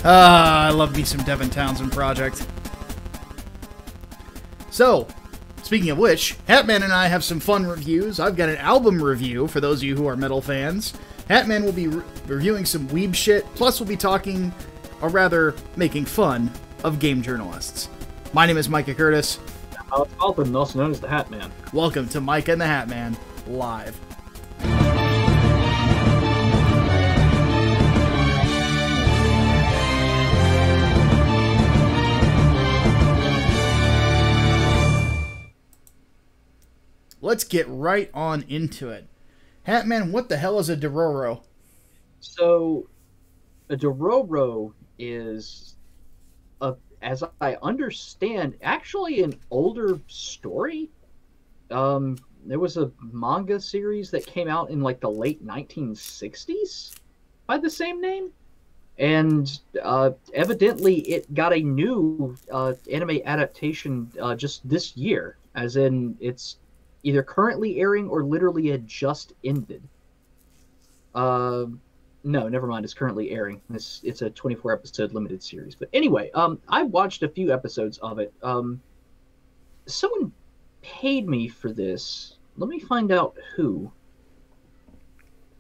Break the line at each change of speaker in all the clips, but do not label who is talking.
I love me some Devin Townsend project. So, speaking of which, Hatman and I have some fun reviews. I've got an album review for those of you who are metal fans. Hatman will be reviewing some weeb shit, plus we'll be talking, or rather, making fun of game journalists. My name is Micah Curtis.
Alex Alpin, also known as the Hatman.
Welcome to Micah and the Hatman, live. Let's get right on into it. Hatman, what the hell is a Dororo?
So, a Dororo is, as I understand, actually an older story. There was a manga series that came out in like the late 1960s by the same name. And evidently it got a new anime adaptation just this year, as in it's either currently airing or literally had just ended. No, never mind. It's currently airing. It's a 24-episode limited series. But anyway, I watched a few episodes of it. Someone paid me for this. Let me find out who.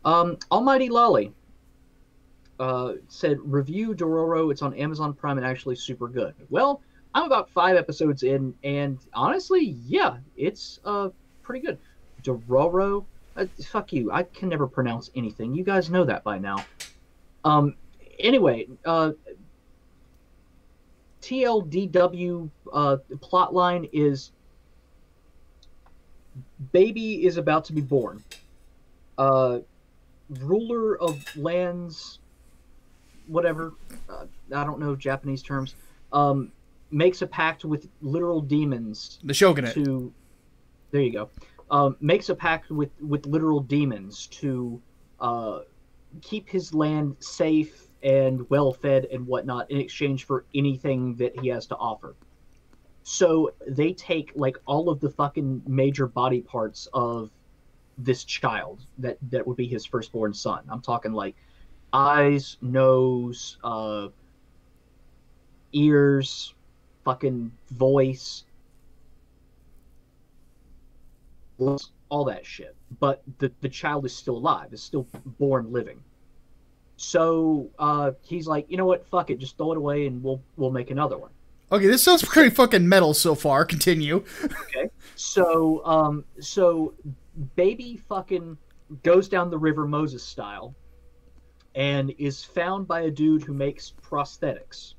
Almighty Lolly said, review Dororo. It's on Amazon Prime and actually super good. Well, I'm about 5 episodes in, and honestly, yeah, it's pretty good. Dororo, fuck you, I can never pronounce anything. You guys know that by now. Anyway, TLDW plotline is baby is about to be born. Ruler of lands, whatever, I don't know Japanese terms, makes a pact with literal demons.
The shogunate.
There you go. Makes a pact with literal demons to keep his land safe and well-fed and whatnot in exchange for anything that he has to offer. So they take like all of the fucking major body parts of this child that would be his firstborn son. I'm talking like eyes, nose, ears, fucking voice, all that shit. But the child is still alive, is still born living. So he's like, you know what, fuck it, just throw it away and we'll make another one.
Okay, this sounds pretty fucking metal so far. Continue.
Okay. So so baby fucking goes down the river Moses style and is found by a dude who makes prosthetics.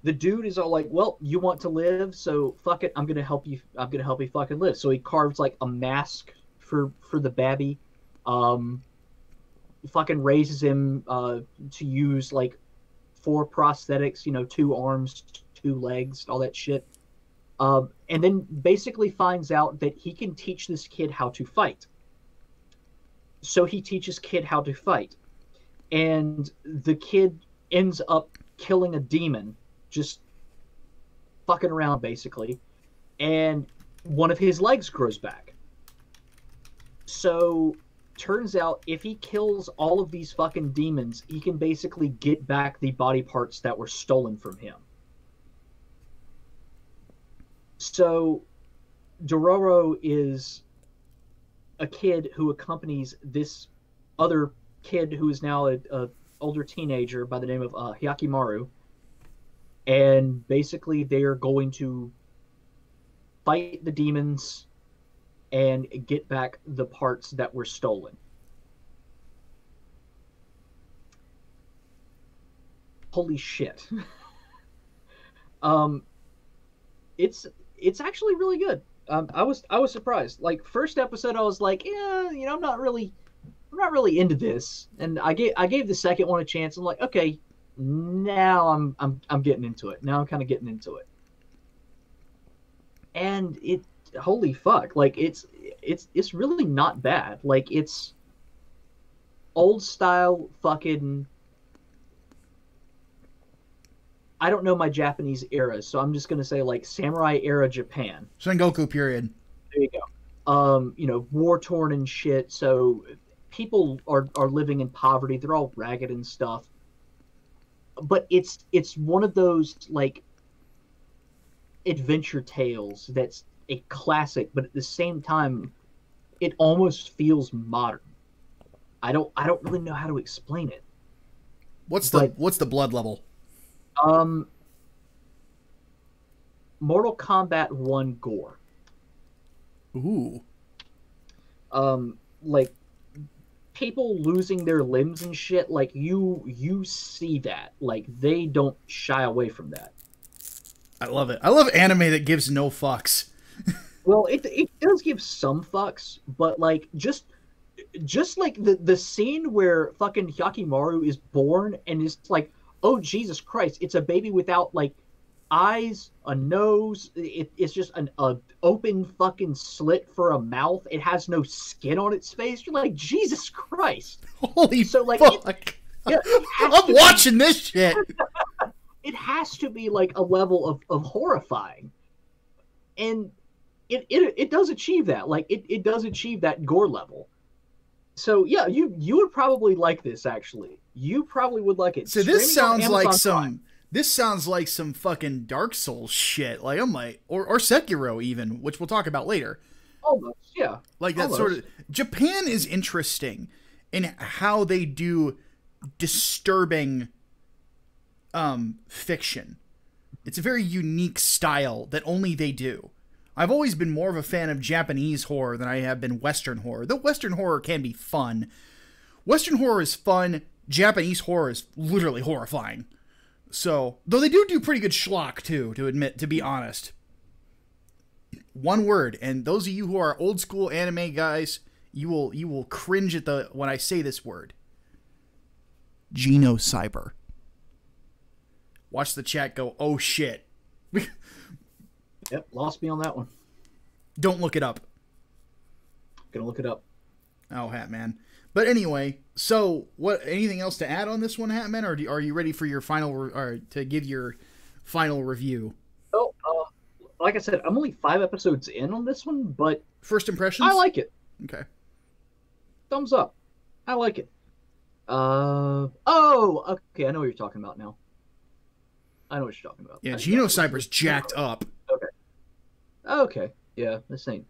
The dude is all like, well, you want to live, so fuck it, I'm gonna help you fucking live. So he carves like a mask for the babby, fucking raises him to use like 4 prosthetics, 2 arms, 2 legs, all that shit. And then basically finds out that he can teach this kid how to fight. So he teaches kid how to fight. And the kid ends up killing a demon, just fucking around basically. And one of his legs grows back. So turns out if he kills all of these fucking demons, he can basically get back the body parts that were stolen from him. So Dororo is a kid who accompanies this other kid who is now a older teenager by the name of Hyakimaru, and basically they are going to fight the demons and get back the parts that were stolen. Holy shit. It's actually really good. I was surprised. Like, first episode I was like, yeah, I'm not really into this. And I gave the second one a chance. I'm like, okay, now I'm getting into it. Now I'm kind of getting into it. And it, holy fuck, like it's really not bad. Like, it's old style fucking, I don't know my Japanese eras, so I'm just gonna say like samurai era Japan.
Sengoku period.
There you go. War torn and shit. So people are living in poverty. They're all ragged and stuff. but it's one of those like adventure tales that's a classic, but at the same time, it almost feels modern. I don't really know how to explain it.
What's the blood level?
Mortal Kombat 1 gore.
Ooh.
Like people losing their limbs and shit, like you see that. Like they don't shy away from that.
I love it. I love anime that gives no fucks.
Well, it does give some fucks, but like just like the scene where fucking Hyakimaru is born and is like, oh Jesus Christ, it's a baby without like eyes, a nose. It's just an open fucking slit for a mouth. It has no skin on its face. You're like, Jesus Christ.
Holy
so like
fuck. I'm watching this shit.
It has to be like a level of horrifying. And it does achieve that. Like it does achieve that gore level. So yeah, you would probably like this actually. You probably would like it.
So this sounds like some This sounds like some fucking Dark Souls shit. Like I'm like, or Sekiro even, which we'll talk about later.
Almost, yeah.
Like that sort of. Japan is interesting in how they do disturbing fiction. It's a very unique style that only they do. I've always been more of a fan of Japanese horror than I have been Western horror. Though Western horror can be fun. Western horror is fun. Japanese horror is literally horrifying. So, though they do pretty good schlock too, to be honest. One word, and those of you who are old school anime guys, you will cringe at when I say this word. Genocyber. Watch the chat go, oh shit.
Yep, lost me on that one.
Don't look it up.
Gonna look it up.
Oh, Hatman. But anyway, so what? Anything else to add on this one, Hatman, or are you ready for your final, or to give your final review?
Oh, like I said, I'm only 5 episodes in on this one, but
first impressions?
I like it.
Okay.
Thumbs up. I like it. Oh, okay. I know what you're talking about now. I know what you're talking about.
Yeah, Genocyber's jacked up.
Okay. Yeah, this ain't.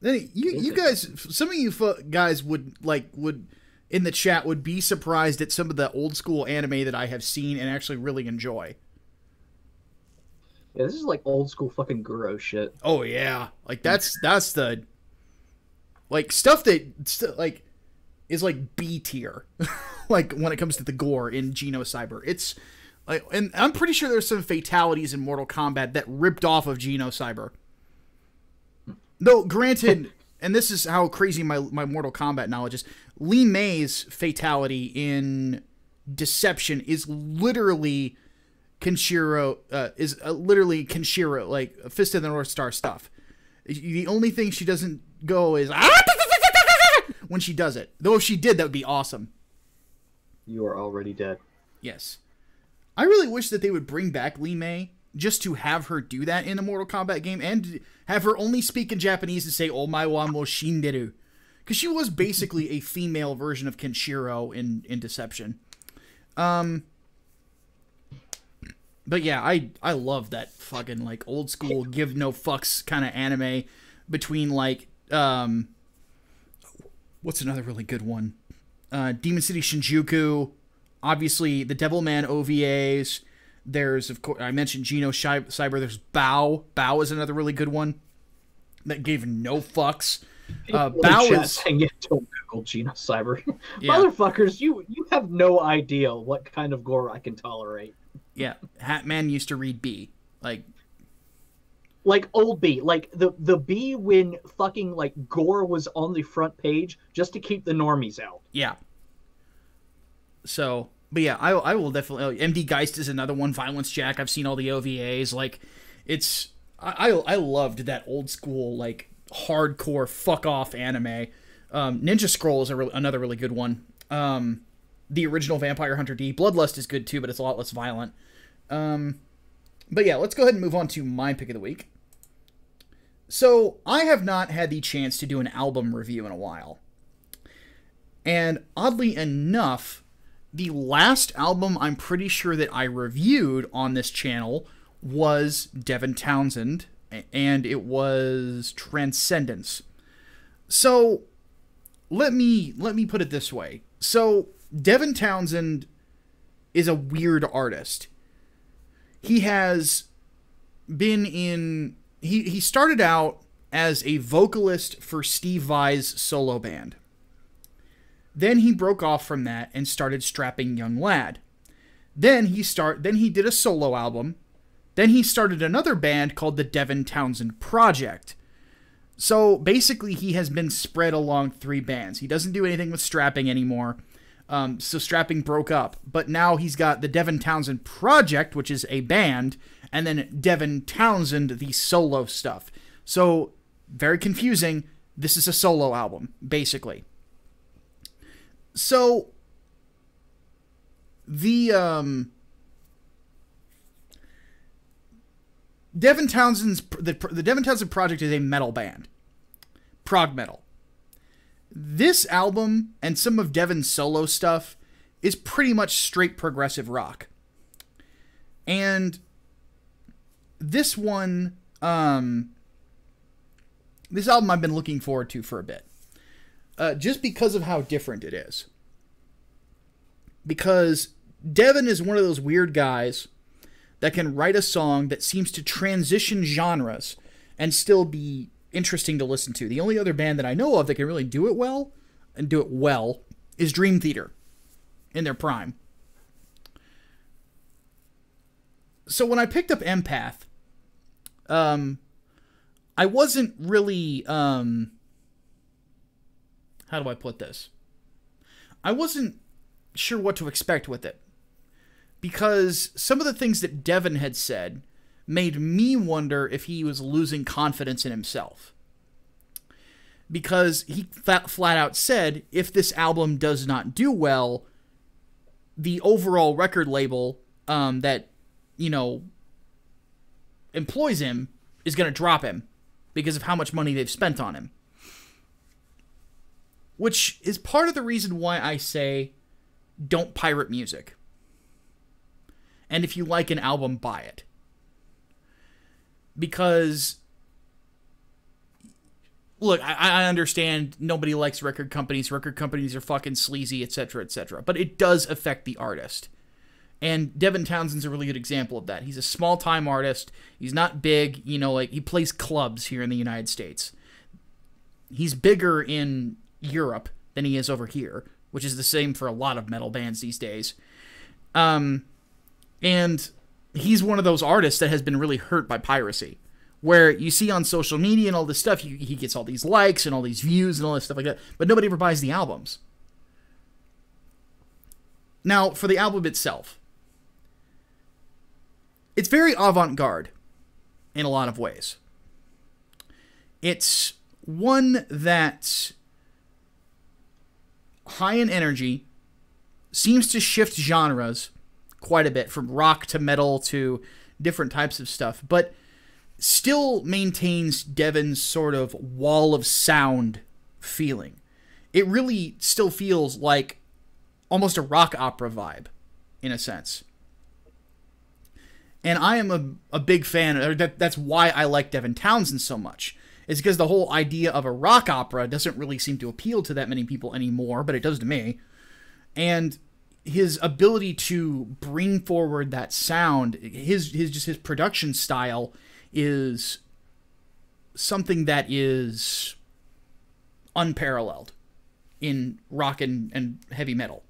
Then you guys, some of you guys would in the chat would be surprised at some of the old school anime that I have seen and actually really enjoy.
Yeah, this is like old school fucking Guro shit.
Oh yeah, like that's the like stuff that like is like B tier, like when it comes to the gore in Genocyber. It's like, and I'm pretty sure there's some fatalities in Mortal Kombat that ripped off of Genocyber. Though, granted, and this is how crazy my Mortal Kombat knowledge is, Li Mei's fatality in Deception is literally Kenshiro, like Fist of the North Star stuff. The only thing she doesn't go is when she does it. Though if she did, that would be awesome.
You are already dead.
Yes. I really wish that they would bring back Li Mei just to have her do that in a Mortal Kombat game and have her only speak in Japanese and say "Omae wa mo shinderu," because she was basically a female version of Kenshiro in Deception. But yeah, I love that fucking like old school give no fucks kind of anime between like what's another really good one? Demon City Shinjuku, obviously the Devilman OVAs. There's, of course, I mentioned Genocyber. There's Bao. Bao is another really good one that gave no fucks. Bao is
saying you don't Google Genocyber.
Yeah.
Motherfuckers, you have no idea what kind of gore I can tolerate.
Yeah, Hatman used to read B, like
old B, like the B when fucking like gore was on the front page just to keep the normies out.
Yeah. So. But yeah, I will definitely. MD Geist is another one. Violence Jack. I've seen all the OVAs. Like, it's I loved that old school like hardcore fuck off anime. Ninja Scroll is another really good one. The original Vampire Hunter D. Bloodlust is good too, but it's a lot less violent. But yeah, let's go ahead and move on to my pick of the week. So I have not had the chance to do an album review in a while, and oddly enough, the last album I'm pretty sure that I reviewed on this channel was Devin Townsend, and it was Transcendence. So let me put it this way. So Devin Townsend is a weird artist. He has been in... He started out as a vocalist for Steve Vai's solo band. Then he broke off from that and started Strapping Young Lad. Then he did a solo album. Then he started another band called the Devin Townsend Project. So basically he has been spread along 3 bands. He doesn't do anything with Strapping anymore. So Strapping broke up. But now he's got the Devin Townsend Project, which is a band, and then Devin Townsend, the solo stuff. So, very confusing. This is a solo album, basically. So, the Devin Townsend's the Devin Townsend Project is a metal band, prog metal. This album and some of Devin's solo stuff is pretty much straight progressive rock. And this one, this album I've been looking forward to for a bit. Just because of how different it is. Because Devin is one of those weird guys that can write a song that seems to transition genres and still be interesting to listen to. The only other band that I know of that can really do it well, and do it well, is Dream Theater in their prime. So when I picked up Empath, I wasn't really, how do I put this? I wasn't sure what to expect with it. Because some of the things that Devin had said made me wonder if he was losing confidence in himself. Because he flat out said, if this album does not do well, the overall record label that, you know, employs him is going to drop him because of how much money they've spent on him. Which is part of the reason why I say, don't pirate music. And if you like an album, buy it. Because, look, I understand nobody likes record companies. Record companies are fucking sleazy, etc., etc. But it does affect the artist. And Devin Townsend's a really good example of that. He's a small-time artist. He's not big, you know, like, he plays clubs here in the United States. He's bigger in Europe than he is over here, which is the same for a lot of metal bands these days. And he's one of those artists that has been really hurt by piracy, where you see on social media and all this stuff, he gets all these likes and all these views and all this stuff like that, but nobody ever buys the albums. Now, for the album itself, it's very avant-garde in a lot of ways. It's one that's high in energy, seems to shift genres quite a bit, from rock to metal to different types of stuff, but still maintains Devin's sort of wall of sound feeling. It really still feels like almost a rock opera vibe, in a sense. And I am a big fan, that's why I like Devin Townsend so much, is because the whole idea of a rock opera doesn't really seem to appeal to that many people anymore, but it does to me. And his ability to bring forward that sound, his production style is something that is unparalleled in rock and heavy metal.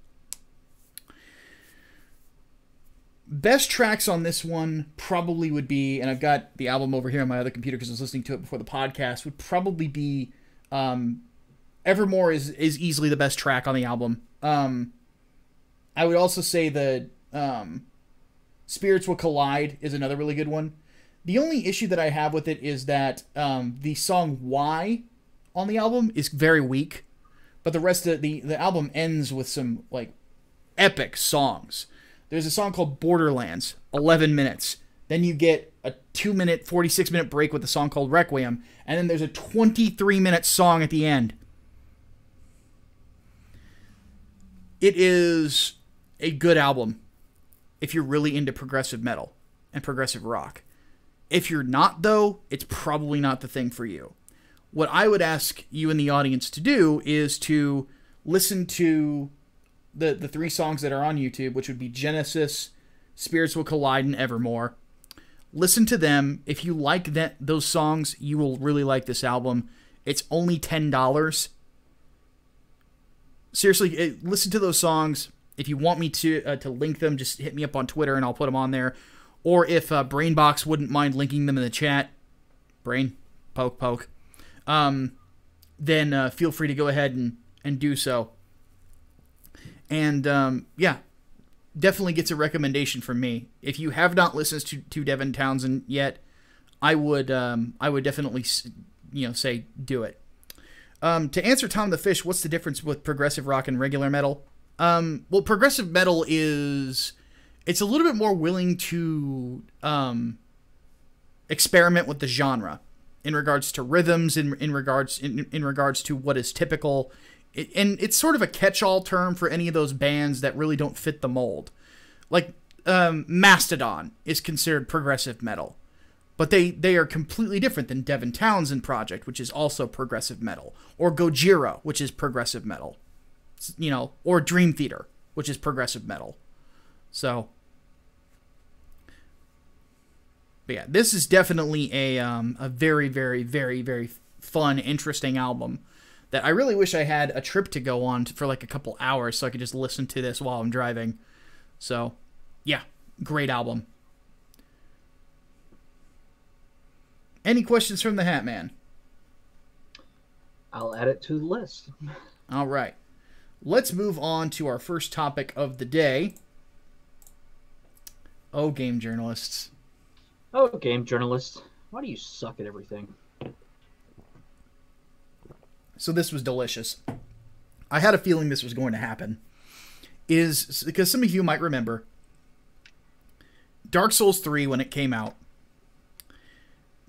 Best tracks on this one probably would be, and I've got the album over here on my other computer because I was listening to it before the podcast, would probably be Evermore is easily the best track on the album. I would also say that Spirits Will Collide is another really good one. The only issue that I have with it is that the song Why on the album is very weak, but the rest of the album ends with some like epic songs. There's a song called Borderlands, 11 minutes. Then you get a 2-minute, 46-minute break with a song called Requiem, and then there's a 23-minute song at the end. It is a good album if you're really into progressive metal and progressive rock. If you're not, though, it's probably not the thing for you. What I would ask you in the audience to do is to listen to the 3 songs that are on YouTube, which would be Genesis, Spirits Will Collide, and Evermore. Listen to them. If you like those songs, you will really like this album. It's only $10. Seriously, listen to those songs. If you want me to link them, just hit me up on Twitter and I'll put them on there. Or if Brainbox wouldn't mind linking them in the chat, Brain, poke, then feel free to go ahead and do so. And yeah, definitely gets a recommendation from me. If you have not listened to Devin Townsend yet, I would definitely say do it. To answer Tom the Fish, what's the difference with progressive rock and regular metal? Well, progressive metal it's a little bit more willing to experiment with the genre in regards to rhythms, in regards to what is typical. And it's sort of a catch-all term for any of those bands that really don't fit the mold. Like, Mastodon is considered progressive metal. But they are completely different than Devin Townsend Project, which is also progressive metal. Or Gojira, which is progressive metal. Or Dream Theater, which is progressive metal. So, but yeah, this is definitely a very, very, very, very fun, interesting album that I really wish I had a trip to go on for like a couple hours so I could just listen to this while I'm driving. So, yeah, great album. Any questions from the Hatman?
I'll add it to the list.
All right. Let's move on to our first topic of the day. Oh, game journalists.
Oh, game journalists. Why do you suck at everything?
So this was delicious. I had a feeling this was going to happen. Is because some of you might remember Dark Souls 3 when it came out.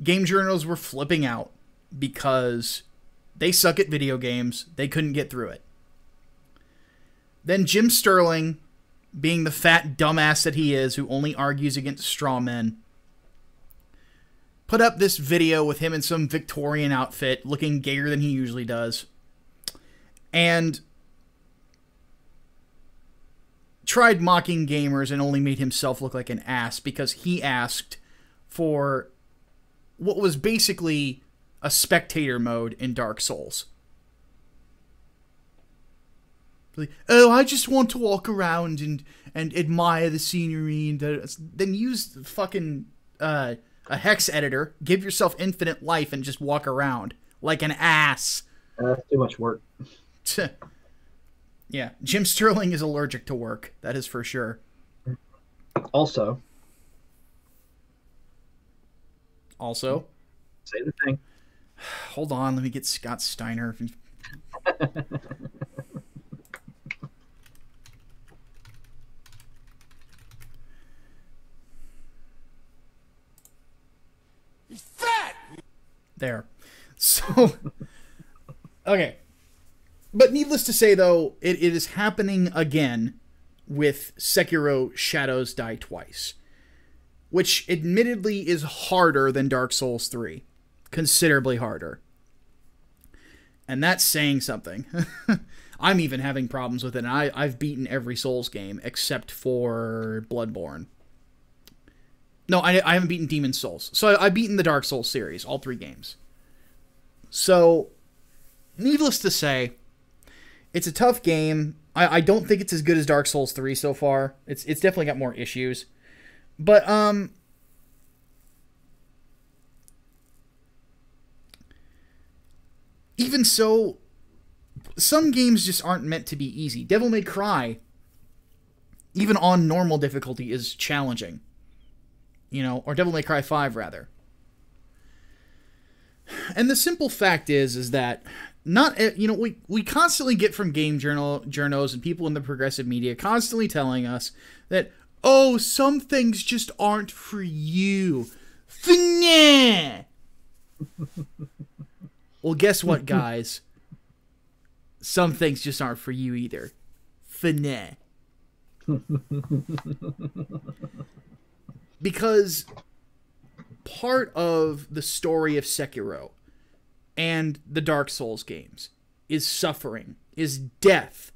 Game journals were flipping out because they suck at video games. They couldn't get through it. Then Jim Sterling, being the fat dumbass that he is, who only argues against straw men, put up this video with him in some Victorian outfit, looking gayer than he usually does, and tried mocking gamers and only made himself look like an ass because he asked for what was basically a spectator mode in Dark Souls. Like, oh, I just want to walk around and admire the scenery, and then use fucking a hex editor, give yourself infinite life, and just walk around like an ass.
That's too much work.
Yeah, Jim Sterling is allergic to work. That is for sure.
Also, say the thing.
Hold on, let me get Scott Steiner.
He's fat!
There. So, okay. But needless to say, though, it is happening again with Sekiro Shadows Die Twice, which admittedly is harder than Dark Souls 3. Considerably harder. And that's saying something. I'm even having problems with it, and I've beaten every Souls game except for Bloodborne. No, I haven't beaten Demon's Souls. So I've beaten the Dark Souls series, all 3 games. So, needless to say, it's a tough game. I don't think it's as good as Dark Souls 3 so far. It's definitely got more issues. But, even so, some games just aren't meant to be easy. Devil May Cry, even on normal difficulty, is challenging. Or Devil May Cry 5, rather. And the simple fact is that we constantly get from game journos and people in the progressive media constantly telling us that, oh, some things just aren't for you. Nah. Well, guess what, guys? Some things just aren't for you either. Finesse. Because part of the story of Sekiro and the Dark Souls games is suffering, is death,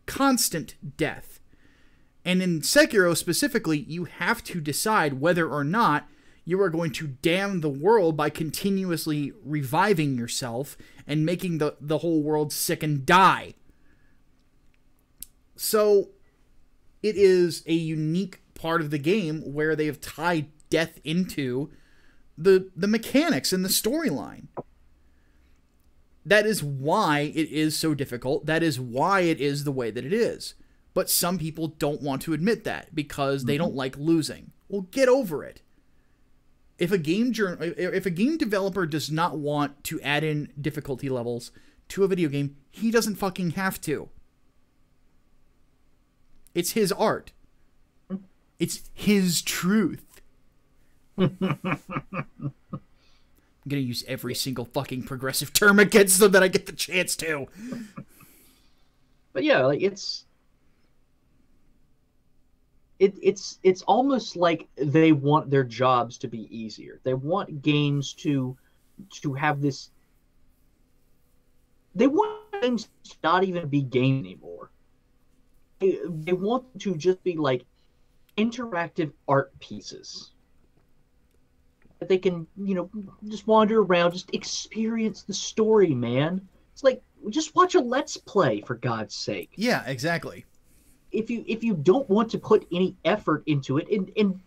constant death. And in Sekiro specifically, you have to decide whether or not you are going to damn the world by continuously reviving yourself and making the whole world sick and die. So it is a unique part of the game where they have tied death into the mechanics and the storyline. That is why it is so difficult. That is why it is the way that it is. But some people don't want to admit that because they don't like losing. Well, get over it. If a game developer does not want to add in difficulty levels to a video game, he doesn't fucking have to. It's his art. It's his truth. I'm gonna use every single fucking progressive term against them that I get the chance to.
But yeah, like it's almost like they want their jobs to be easier. They want games to have this. They want games to not even be game anymore. They want to just be like interactive art pieces that they can, just wander around, just experience the story, man. It's like, just watch a Let's Play, for God's sake.
Yeah, exactly.
If you don't want to put any effort into it, and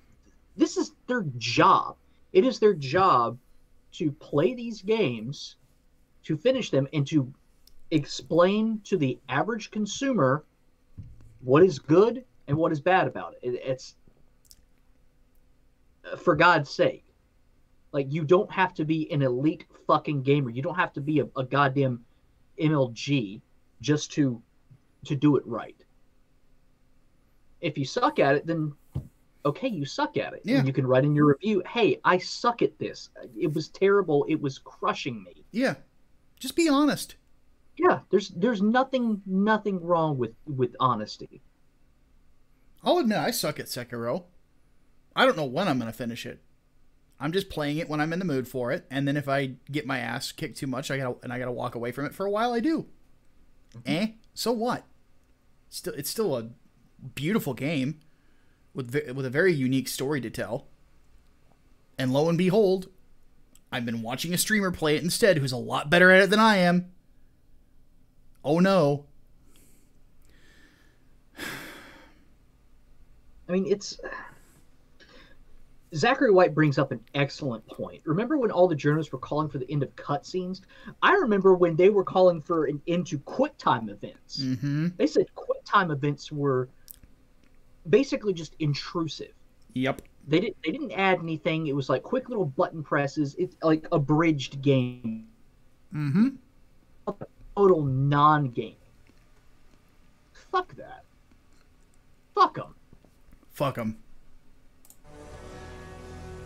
this is their job. It is their job to play these games, to finish them, and to explain to the average consumer what is good and what is bad about it. It's, for God's sake. Like, you don't have to be an elite fucking gamer. You don't have to be a goddamn MLG just to do it right. If you suck at it, then okay, you suck at it.
Yeah.
And you can write in your review, hey, I suck at this. It was terrible. It was crushing me.
Yeah. Just be honest.
Yeah, there's nothing wrong with honesty.
I'll admit I suck at Sekiro. I don't know when I'm going to finish it. I'm just playing it when I'm in the mood for it, and then if I get my ass kicked too much, I gotta walk away from it for a while, I do. So what? It's still a beautiful game with a very unique story to tell. And lo and behold, I've been watching a streamer play it instead who's a lot better at it than I am. Oh no.
I mean, Zachary White brings up an excellent point. Remember when all the journalists were calling for the end of cutscenes? I remember when they were calling for an end to QuickTime events.
Mm-hmm.
They said QuickTime events were basically just intrusive.
Yep.
They didn't add anything. It was like quick little button presses. It's like abridged game.
Mm-hmm.
Total non-game. Fuck that. Fuck them.
Fuck them.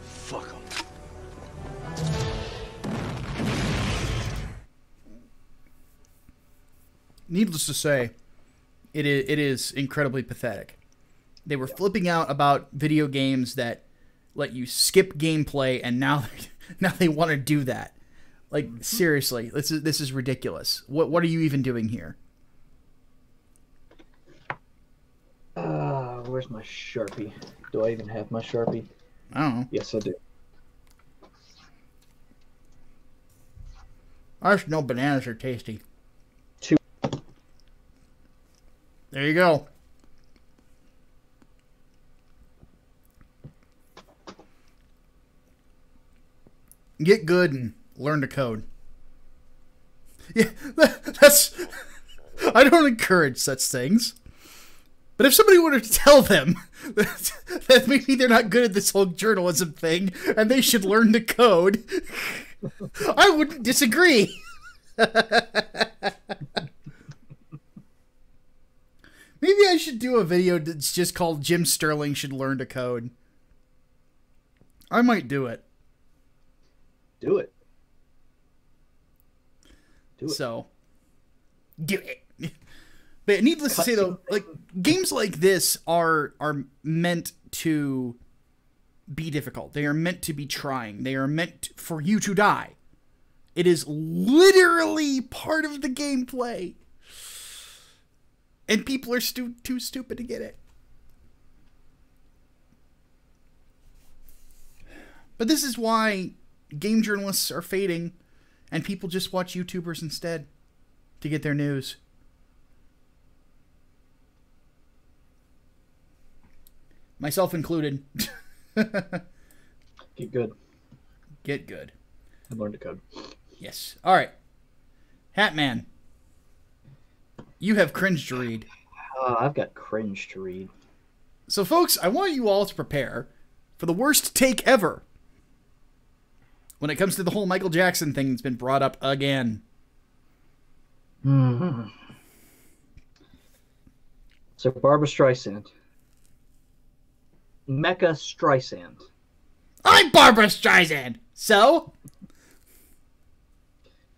Fuck 'em.
Needless to say, it is incredibly pathetic. They were flipping out about video games that let you skip gameplay, and now they want to do that. Like, seriously, this is ridiculous. What are you even doing here?
Where's my Sharpie? Do I even have my Sharpie?
I don't know.
Yes, I do.
I just know bananas are tasty.
Two.
There you go. Get good and learn to code. Yeah, that's... I don't encourage such things. But if somebody were to tell them that maybe they're not good at this whole journalism thing and they should learn to code, I wouldn't disagree. Maybe I should do a video that's just called Jim Sterling Should Learn to Code. I might do it.
Do it. Do it.
So, do it. But needless to say, though, like games like this are meant to be difficult. They are meant to be trying. They are meant for you to die. It is literally part of the gameplay. And people are too stupid to get it. But this is why game journalists are fading and people just watch YouTubers instead to get their news. Myself included.
Get good.
Get good.
I learned to code.
Yes. All right. Hatman, you have cringe to read.
I've got cringe to read.
So, folks, I want you all to prepare for the worst take ever when it comes to the whole Michael Jackson thing that's been brought up again.
Mm-hmm. So, Barbara Streisand. Mecca Streisand.
I'm Barbara Streisand! So?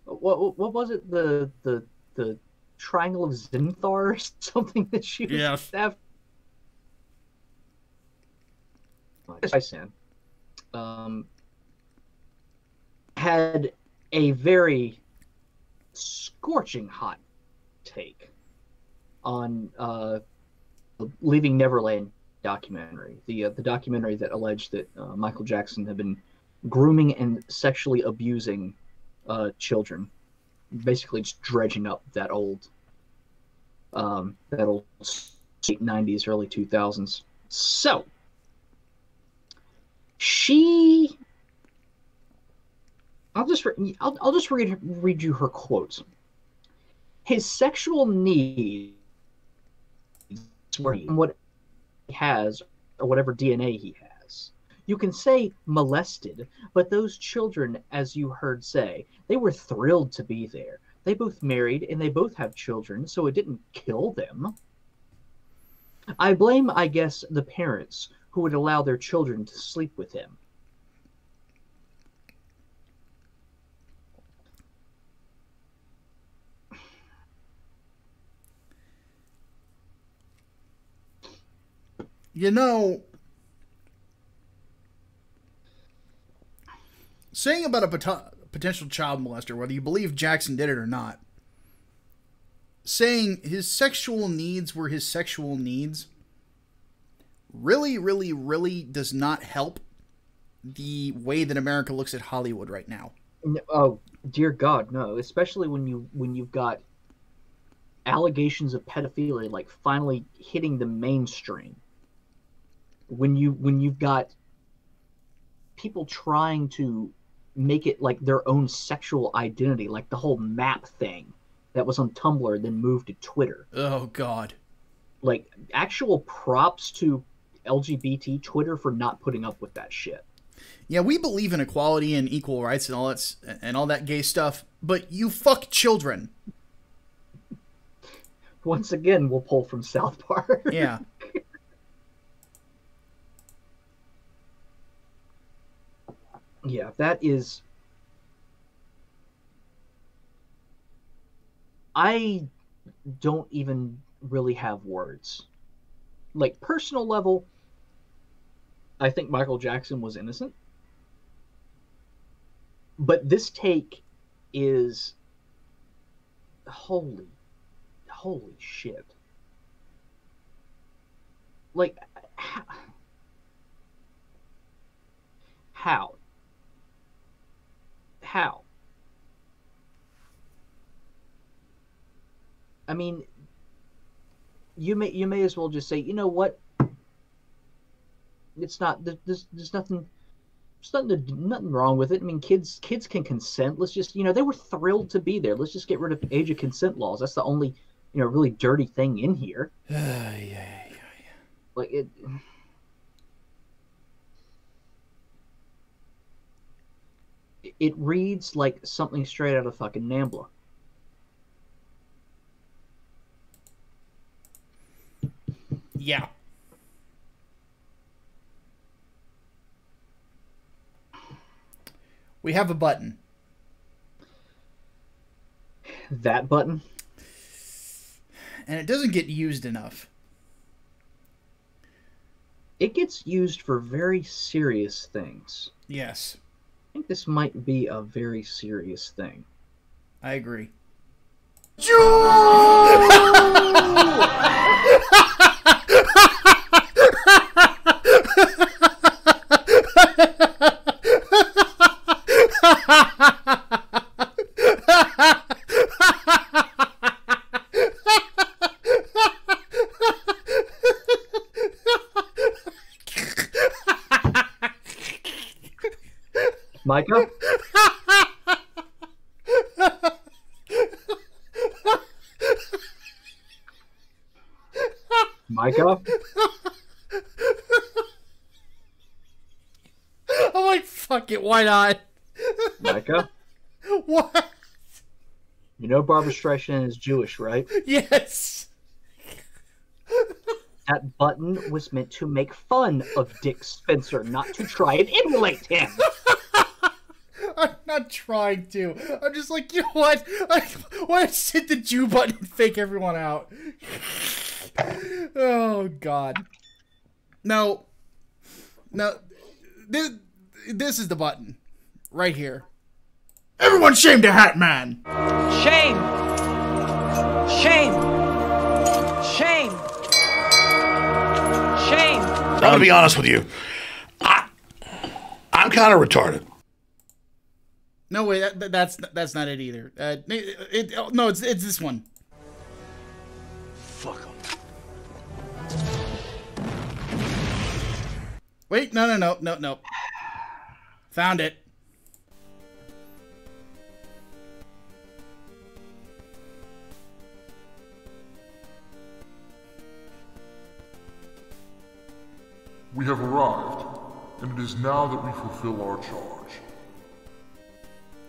What was it? The Triangle of Zinthar or something that she was after? Streisand had a very scorching hot take on Leaving Neverland documentary, the documentary that alleged that Michael Jackson had been grooming and sexually abusing children, basically just dredging up that old late 90s, early 2000s. So I'll just read you her quotes. His sexual needs were what he has or whatever DNA he has. You can say molested, but those children, as you heard say, they were thrilled to be there. They both married and they both have children, so it didn't kill them. I blame, I guess, the parents who would allow their children to sleep with him.
You know, saying about a potential child molester, whether you believe Jackson did it or not, saying his sexual needs were his sexual needs really, really, really does not help the way that America looks at Hollywood right now.
Oh, dear God, no. Especially when you've got allegations of pedophilia like finally hitting the mainstream. When you've got people trying to make it like their own sexual identity, like the whole map thing that was on Tumblr then moved to Twitter.
Oh God.
Like actual props to LGBT Twitter for not putting up with that shit.
Yeah, we believe in equality and equal rights and all that gay stuff, but you fuck children.
Once again, we'll pull from South Park.
Yeah.
Yeah, that is... I don't even really have words. Like, personal level, I think Michael Jackson was innocent. But this take is... Holy shit. Like, how? How? I mean, you may as well just say, you know what? It's not there's nothing wrong with it. I mean, kids can consent. Let's just, they were thrilled to be there. Let's just get rid of age of consent laws. That's the only, really dirty thing in here.
Yeah.
Like it. It reads like something straight out of fucking Nambla.
Yeah. We have a button.
That button?
And it doesn't get used enough.
It gets used for very serious things.
Yes.
I think this might be a very serious thing.
I agree.
Micah? Micah?
I'm like, fuck it, why not?
Micah?
What?
You know Barbara Streisand is Jewish, right?
Yes.
That button was meant to make fun of Dick Spencer, not to try and emulate him.
I'm not trying to. I'm just like, you know what? I want to hit the Jew button and fake everyone out. Oh, God. No. No. This is the button. Right here. Everyone shame the Hatman!
Shame! Shame! Shame! Shame!
I'm gonna be honest with you. I'm kind of retarded.
No, wait, that's not it either. No, it's this one.
Fuck 'em.
Wait, no. Found it.
We have arrived, and it is now that we fulfill our charge.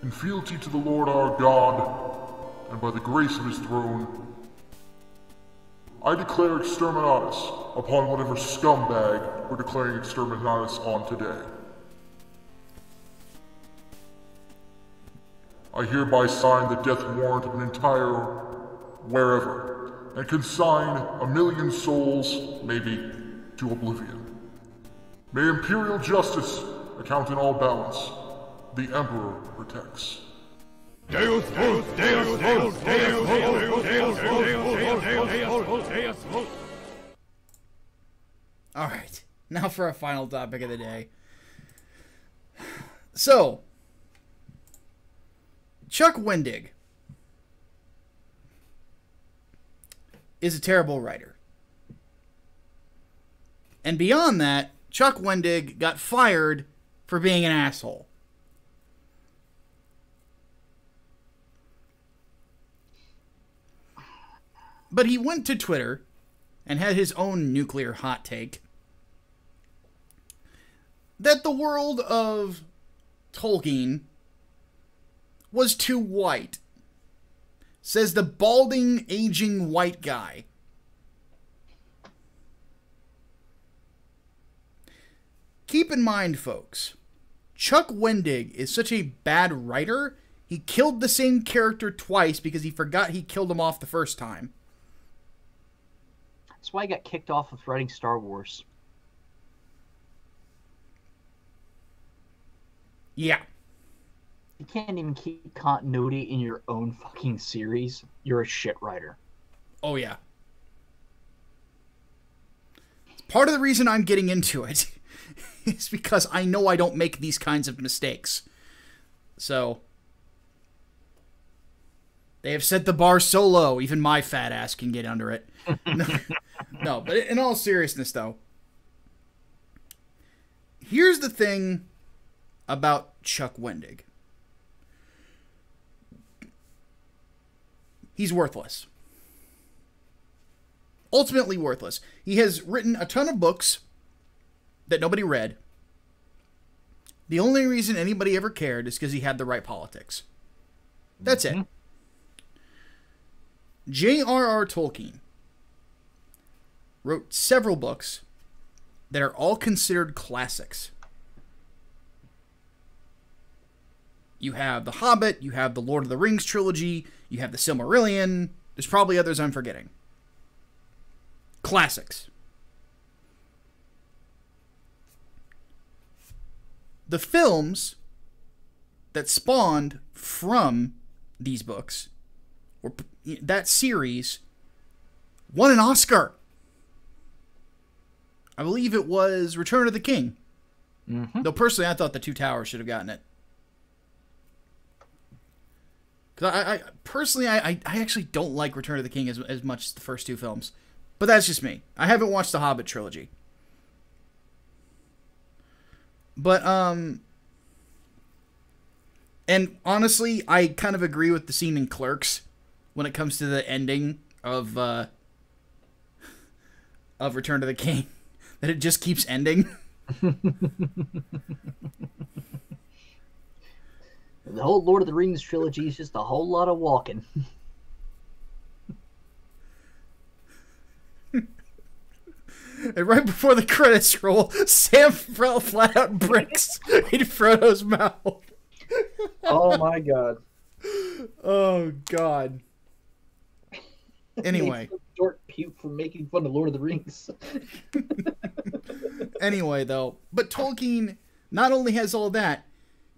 In fealty to the Lord our God, and by the grace of his throne, I declare exterminatus upon whatever scumbag we're declaring exterminatus on today. I hereby sign the death warrant of an entire wherever, and consign 1,000,000 souls, maybe, to oblivion. May imperial justice account in all balance. The Emperor protects.
Deus vult, Deus vult, Deus vult, Deus vult, Deus vult.
All right, now for our final topic of the day. So, Chuck Wendig is a terrible writer. And beyond that, Chuck Wendig got fired for being an asshole. But he went to Twitter and had his own nuclear hot take that the world of Tolkien was too white. Says the balding, aging white guy. Keep in mind, folks, Chuck Wendig is such a bad writer, he killed the same character twice because he forgot he killed him off the first time.
That's why I got kicked off of writing Star Wars.
Yeah.
You can't even keep continuity in your own fucking series. You're a shit writer.
Oh, yeah. Part of the reason I'm getting into it is because I know I don't make these kinds of mistakes. So, they have set the bar so low, even my fat ass can get under it. No, but in all seriousness, though, here's the thing about Chuck Wendig. He's worthless. Ultimately worthless. He has written a ton of books that nobody read. The only reason anybody ever cared is because he had the right politics. That's it. J.R.R. Tolkien wrote several books that are all considered classics. You have The Hobbit, you have the Lord of the Rings trilogy, you have the Silmarillion. There's probably others I'm forgetting. classics. The films that spawned from these books, or that series, won an Oscar. I believe it was Return of the King.
Mm-hmm.
Though personally, I thought The Two Towers should have gotten it. Because I actually don't like Return of the King as much as the first two films. But that's just me. I haven't watched the Hobbit trilogy. But, and honestly, I kind of agree with the scene in Clerks when it comes to the ending of Return of the King. That it just keeps ending.
The whole Lord of the Rings trilogy is just a whole lot of walking.
And right before the credits roll, Sam fell flat out bricks in Frodo's mouth.
Oh my god.
Oh god. Anyway.
Short puke for making fun of Lord of the Rings.
Anyway, though, but Tolkien not only has all that,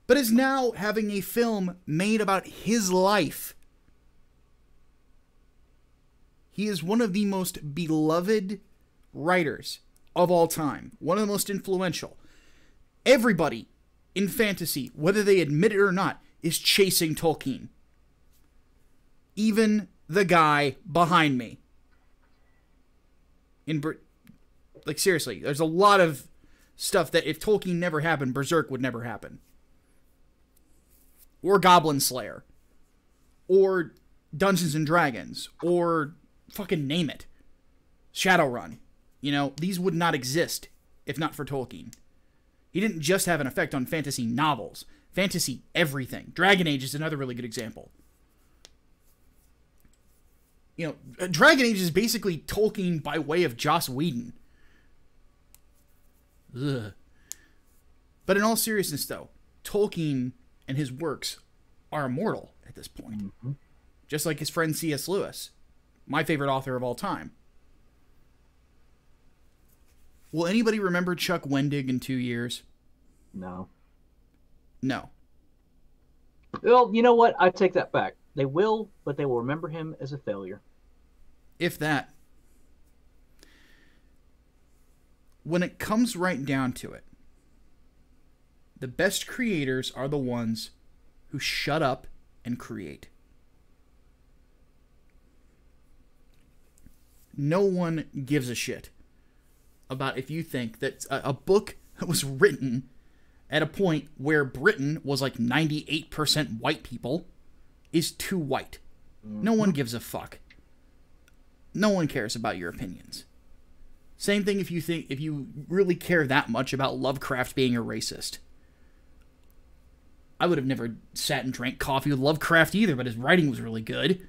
but is now having a film made about his life. He is one of the most beloved writers of all time. One of the most influential. Everybody in fantasy, whether they admit it or not, is chasing Tolkien. Even the guy behind me. Like, seriously, there's a lot of stuff that if Tolkien never happened, Berserk would never happen. Or Goblin Slayer. Or Dungeons and Dragons. Or fucking name it. Shadowrun. You know, these would not exist if not for Tolkien. He didn't just have an effect on fantasy novels. Fantasy everything. Dragon Age is another really good example. You know, Dragon Age is basically Tolkien by way of Joss Whedon. Ugh. But in all seriousness, though, Tolkien and his works are immortal at this point. Mm-hmm. Just like his friend C.S. Lewis, my favorite author of all time. Will anybody remember Chuck Wendig in 2 years?
No.
No.
Well, you know what? I take that back. They will, but they will remember him as a failure.
If that. When it comes right down to it, the best creators are the ones who shut up and create. No one gives a shit about if you think that a book that was written at a point where Britain was like 98% white people is too white. No one gives a fuck. No one cares about your opinions. Same thing if you really care that much about Lovecraft being a racist. I would have never sat and drank coffee with Lovecraft either, but his writing was really good.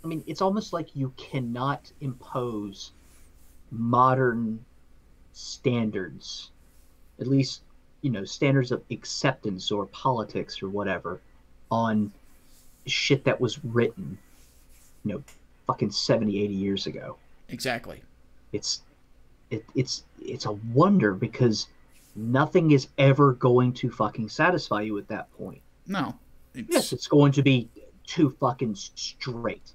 I mean, it's almost like you cannot impose modern standards, at least, you know, standards of acceptance or politics or whatever, on shit that was written, you know, fucking 70, 80 years ago.
Exactly.
It's a wonder because nothing is ever going to fucking satisfy you at that point.
No.
Yes, it's going to be too fucking straight.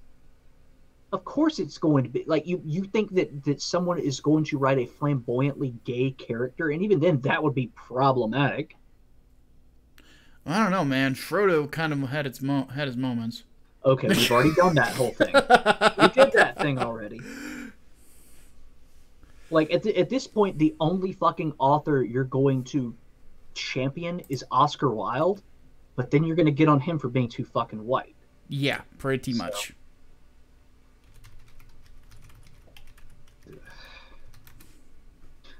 Of course it's going to be. Like, you think that someone is going to write a flamboyantly gay character, and even then that would be problematic.
I don't know, man. Frodo kind of had his moments.
Okay, we've already done that whole thing. We did that thing already. Like, at this point, the only fucking author you're going to champion is Oscar Wilde, but then you're going to get on him for being too fucking white.
Yeah, pretty much.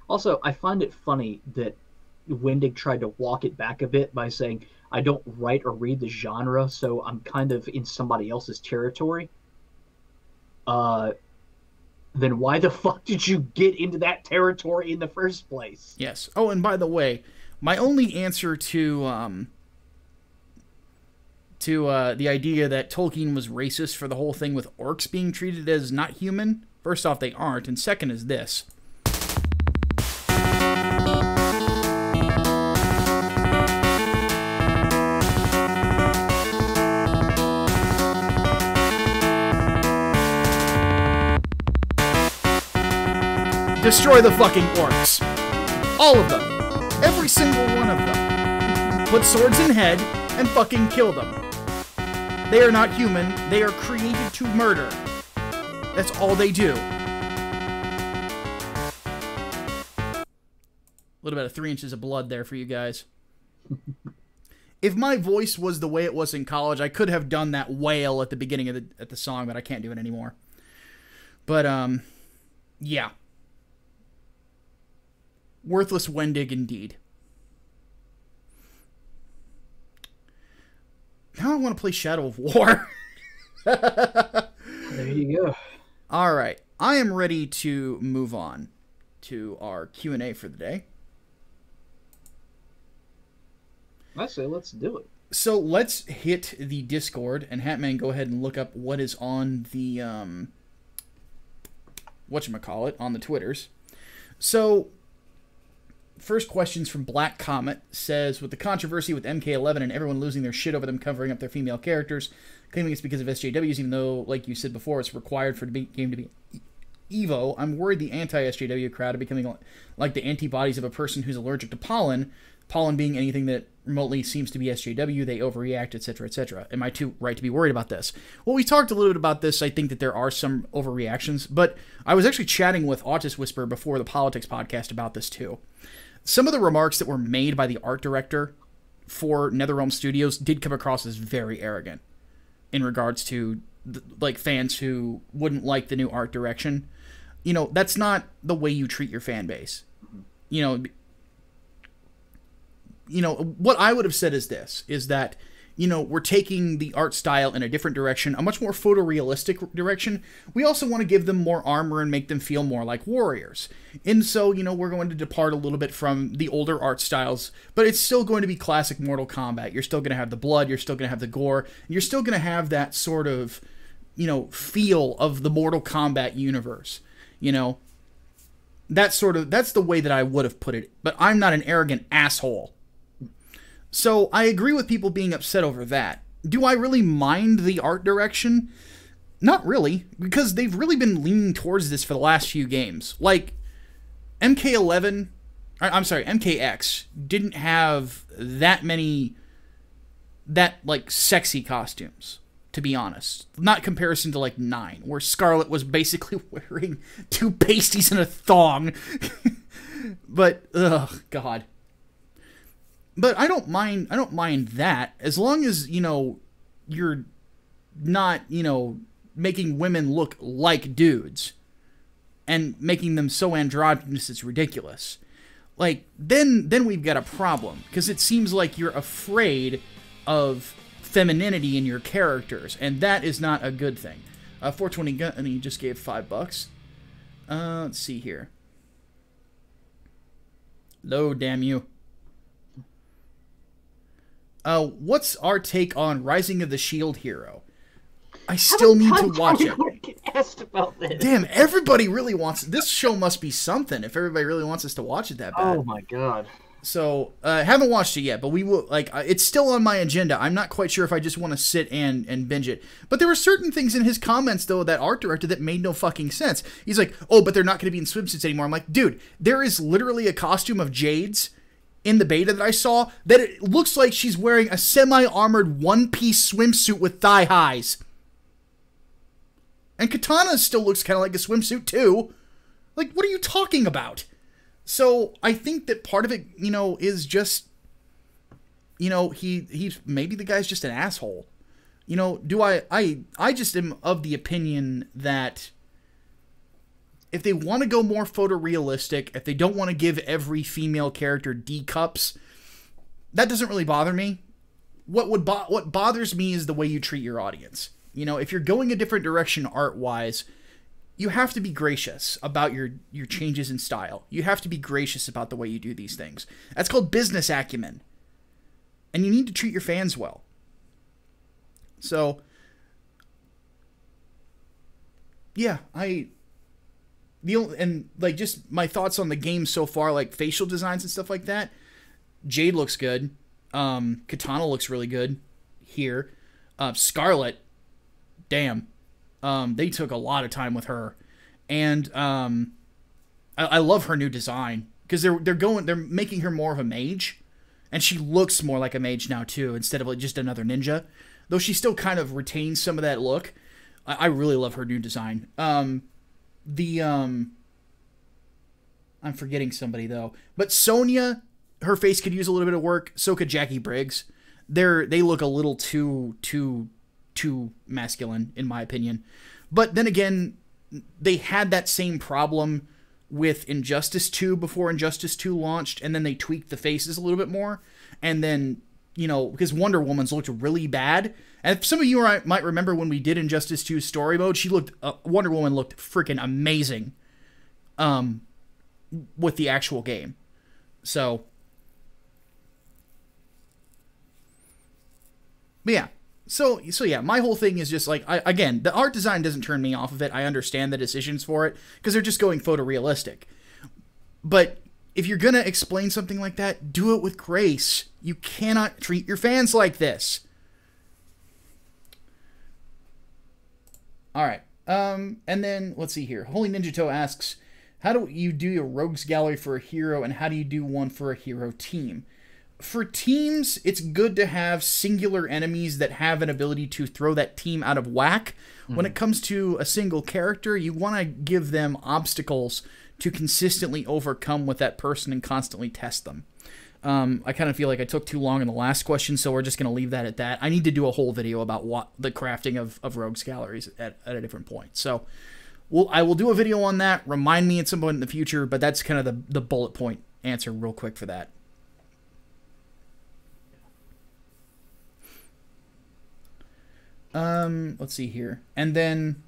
Also, I find it funny that Wendig tried to walk it back a bit by saying, I don't write or read the genre, so I'm kind of in somebody else's territory. Then why the fuck did you get into that territory in the first place?
Yes. Oh, and by the way, my only answer to the idea that Tolkien was racist for the whole thing with orcs being treated as not human First off, they aren't, and second is this. Destroy the fucking orcs. All of them. Every single one of them. Put swords in head and fucking kill them. They are not human. They are created to murder. That's all they do. A little bit of 3 inches of blood there for you guys. If my voice was the way it was in college, I could have done that wail at the beginning of the song, but I can't do it anymore. But, yeah. Worthless Wendig indeed. Now I want to play Shadow of War.
There you go.
All right. I am ready to move on to our Q&A for the day.
I say let's do it.
So let's hit the Discord, and Hatman, go ahead and look up what is on the, whatchamacallit, on the Twitters. So, first question's from Black Comet, says, with the controversy with MK11 and everyone losing their shit over them covering up their female characters, claiming it's because of SJWs, even though, like you said before, it's required for the game to be Evo, I'm worried the anti-SJW crowd are becoming like the antibodies of a person who's allergic to pollen, pollen being anything that remotely seems to be SJW, they overreact, etc., etc. Am I too right to be worried about this? Well, we talked a little bit about this. I think that there are some overreactions, but I was actually chatting with Autist Whisperer before the Politics podcast about this too. Some of the remarks that were made by the art director for NetherRealm Studios did come across as very arrogant in regards to like fans who wouldn't like the new art direction. You know, that's not the way you treat your fan base. You know, what I would have said is this, is that, you know, we're taking the art style in a different direction, a much more photorealistic direction. We also want to give them more armor and make them feel more like warriors. And so, you know, we're going to depart a little bit from the older art styles, but it's still going to be classic Mortal Kombat. You're still going to have the blood, you're still going to have the gore, and you're still going to have that sort of, you know, feel of the Mortal Kombat universe. You know, that's the way that I would have put it, but I'm not an arrogant asshole. So I agree with people being upset over that. Do I really mind the art direction? Not really, because they've really been leaning towards this for the last few games. Like, MKX didn't have that many, like, sexy costumes, to be honest. Not in comparison to, like, 9, where Scarlet was basically wearing 2 pasties and a thong. But, ugh, God. But I don't mind that, as long as, you know, you're not, you know, making women look like dudes and making them so androgynous it's ridiculous. Like, then we've got a problem, because it seems like you're afraid of femininity in your characters, and that is not a good thing. 420 gun, and he just gave $5. Let's see here. Load, damn you. What's our take on Rising of the Shield Hero? I still need to watch it.
Get asked about this.
Damn, everybody really wants... This show must be something if everybody really wants us to watch it that bad.
Oh my god.
So, haven't watched it yet, but we will... Like, it's still on my agenda. I'm not quite sure if I just want to sit and binge it. But there were certain things in his comments, though, that art director that made no fucking sense. He's like, oh, but they're not going to be in swimsuits anymore. I'm like, dude, there is literally a costume of Jade's in the beta that I saw, that it looks like she's wearing a semi-armored one-piece swimsuit with thigh highs. And Katana still looks kind of like a swimsuit, too. Like, what are you talking about? So, I think that part of it, you know, is just, you know, he's maybe the guy's just an asshole. You know, I just am of the opinion that if they want to go more photorealistic, if they don't want to give every female character D cups, that doesn't really bother me. What bothers me is the way you treat your audience. You know, if you're going a different direction art-wise, you have to be gracious about your changes in style. You have to be gracious about the way you do these things. That's called business acumen. And you need to treat your fans well. So, yeah, and like just my thoughts on the game so far, like facial designs and stuff like that. Jade looks good. Katana looks really good here. Scarlet, damn, they took a lot of time with her, and I love her new design because they're making her more of a mage, and she looks more like a mage now too instead of like just another ninja, though she still kind of retains some of that look. I really love her new design. I'm forgetting somebody though, but Sonya, her face could use a little bit of work. So could Jackie Briggs. They look a little too masculine in my opinion. But then again, they had that same problem with Injustice 2 before Injustice 2 launched, and then they tweaked the faces a little bit more. And then, you know, because Wonder Woman's looked really bad. And if some of you might remember when we did Injustice 2 story mode, Wonder Woman looked freaking amazing with the actual game. So, but yeah. So yeah, my whole thing is just like, again, the art design doesn't turn me off of it. I understand the decisions for it because they're just going photorealistic. But if you're going to explain something like that, do it with grace. You cannot treat your fans like this. All right. And then let's see here. Holy Ninja Toe asks, how do you do your rogues gallery for a hero, and how do you do one for a hero team? For teams, it's good to have singular enemies that have an ability to throw that team out of whack. When it comes to a single character, you want to give them obstacles to consistently overcome with that person and constantly test them. I kind of feel like I took too long in the last question, so we're just going to leave that at that. I need to do a whole video about the crafting of rogues galleries at a different point. So I will do a video on that. Remind me at some point in the future, but that's kind of the bullet point answer real quick for that. Let's see here. And then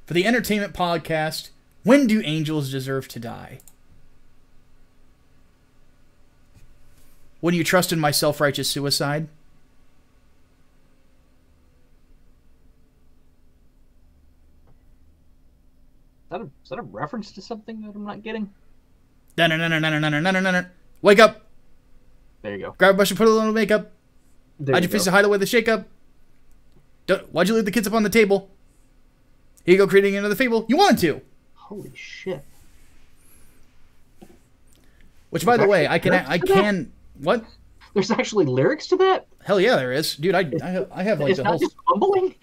for the entertainment podcast, when do angels deserve to die? When you trust in my self-righteous suicide?
Is that a reference to something that I'm not getting?
No. Wake up.
There you go.
Grab a brush and put a little makeup. How'd you fix to hide away the shake-up? Why'd you leave the kids up on the table? Here you go, creating another fable. You wanted to.
Holy shit.
Which, by the way, I can. What?
There's actually lyrics to that?
Hell yeah, there is, dude. I have like
it's
the
not
whole.
Just mumbling?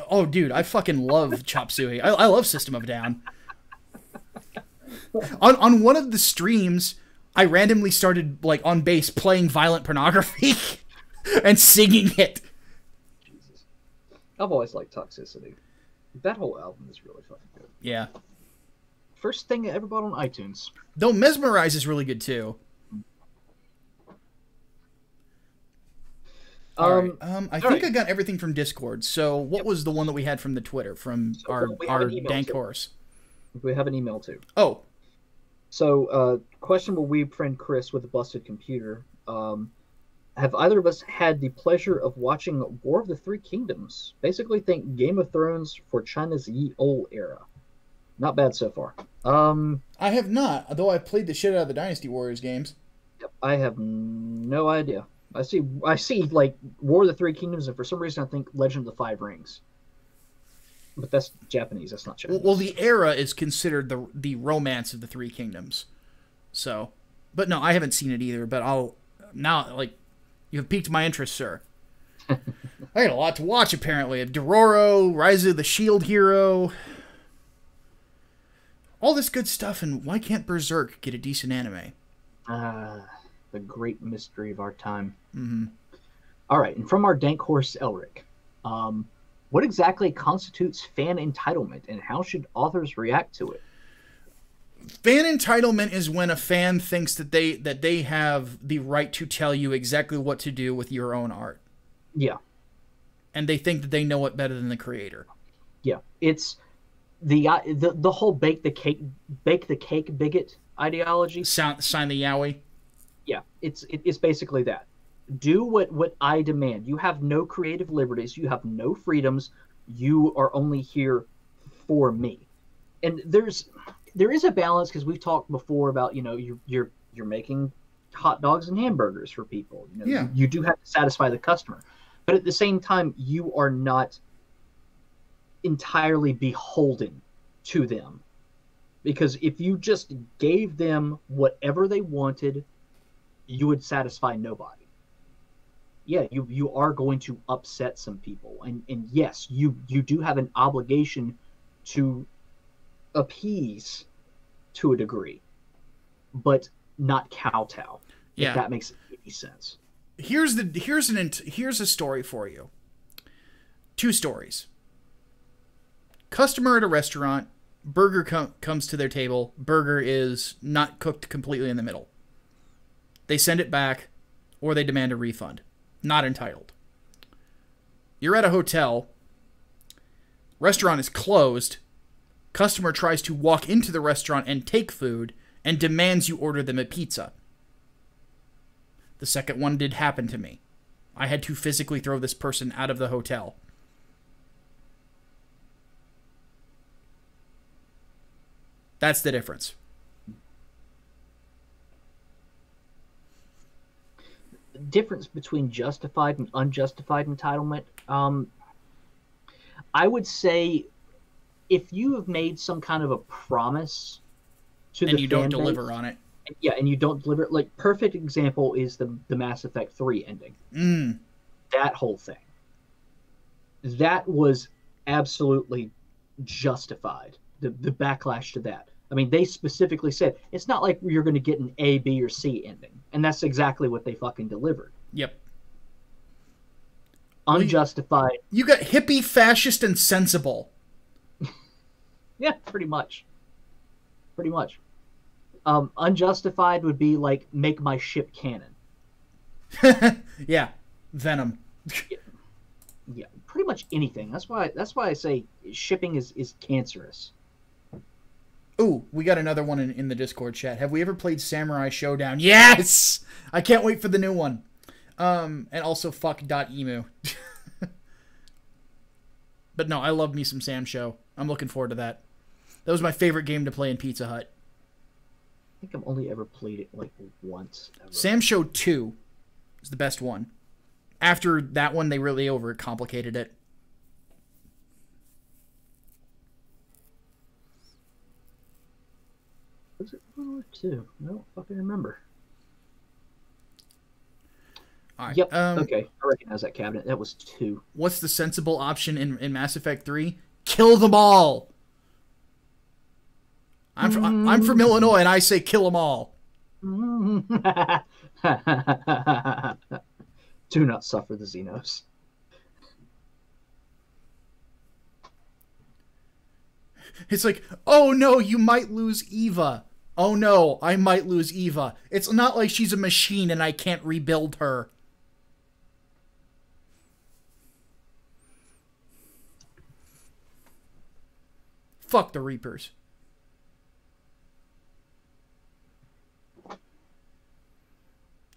Oh, dude, I fucking love Chop Suey. I love System of a Down. On one of the streams, I randomly started like on bass playing Violent Pornography and singing it.
Jesus. I've always liked Toxicity. That whole album is really fucking good.
Yeah.
First thing I ever bought on iTunes.
Though Mesmerize is really good too. Right. I think I got everything from Discord. So what was the one that we had from the Twitter from our dank horse?
We have an email too.
Oh.
So, questionable weeb friend Chris with a busted computer. Have either of us had the pleasure of watching War of the Three Kingdoms? Basically, think Game of Thrones for China's ye old era. Not bad so far.
I have not, though I played the shit out of the Dynasty Warriors games.
Yep, I have no idea. I see like War of the Three Kingdoms, and for some reason I think Legend of the Five Rings. But that's Japanese. That's not Chinese.
Well, the era is considered the romance of the Three Kingdoms. So, but no, I haven't seen it either. But you have piqued my interest, sir. I got a lot to watch apparently. Dororo, Rise of the Shield Hero, all this good stuff. And why can't Berserk get a decent anime?
The great mystery of our time.
Mm-hmm.
All right, and from our dank horse Elric, what exactly constitutes fan entitlement, and how should authors react to it?
Fan entitlement is when a fan thinks that they have the right to tell you exactly what to do with your own art.
Yeah.
And they think that they know it better than the creator.
Yeah, it's the whole bake the cake bigot ideology.
Sign the Yowie.
Yeah, it's basically that. Do what I demand. You have no creative liberties. You have no freedoms. You are only here for me. and there is a balance, because we've talked before about, you know, you're making hot dogs and hamburgers for people. You know,
Yeah.
you do have to satisfy the customer, but at the same time, you are not entirely beholden to them, because if you just gave them whatever they wanted, you would satisfy nobody. Yeah, you are going to upset some people, and yes, you do have an obligation to appease to a degree, but not kowtow.
Yeah.
If that makes any sense.
Here's a story for you. 2 stories. Customer at a restaurant, burger comes to their table. Burger is not cooked completely in the middle. They send it back, or they demand a refund. Not entitled. You're at a hotel. Restaurant is closed. Customer tries to walk into the restaurant and take food and demands you order them a pizza. The second one did happen to me. I had to physically throw this person out of the hotel. That's the difference.
Difference between justified and unjustified entitlement. I would say if you have made some kind of a promise to the
And you don't
fan
deliver
base,
on it.
yeah, and you don't deliver it, like, perfect example is the Mass Effect 3 ending. That whole thing. That was absolutely justified. The backlash to that. I mean, they specifically said, it's not like you're going to get an A, B, or C ending. And that's exactly what they fucking delivered.
Yep.
Unjustified.
You got hippie, fascist, and sensible.
Yeah, pretty much. Pretty much. Unjustified would be like, make my ship canon.
Yeah. Venom.
Yeah, pretty much anything. That's why I say shipping is cancerous.
Ooh, we got another one in the Discord chat. Have we ever played Samurai Showdown? Yes! I can't wait for the new one. And also fuck.emu. But no, I love me some Sam Show. I'm looking forward to that. That was my favorite game to play in Pizza Hut.
I think I've only ever played it like once. Ever.
Sam Show 2 is the best one. After that one, they really overcomplicated it.
Was it 1 or 2? I don't fucking remember.
All right.
Yep. Okay, I recognize that cabinet. That was 2.
What's the sensible option in Mass Effect 3? Kill them all. I'm from Illinois, and I say kill them all.
Do not suffer the Xenos.
It's like, oh no, you might lose Eva. Oh no, I might lose Eva. It's not like she's a machine and I can't rebuild her. Fuck the Reapers.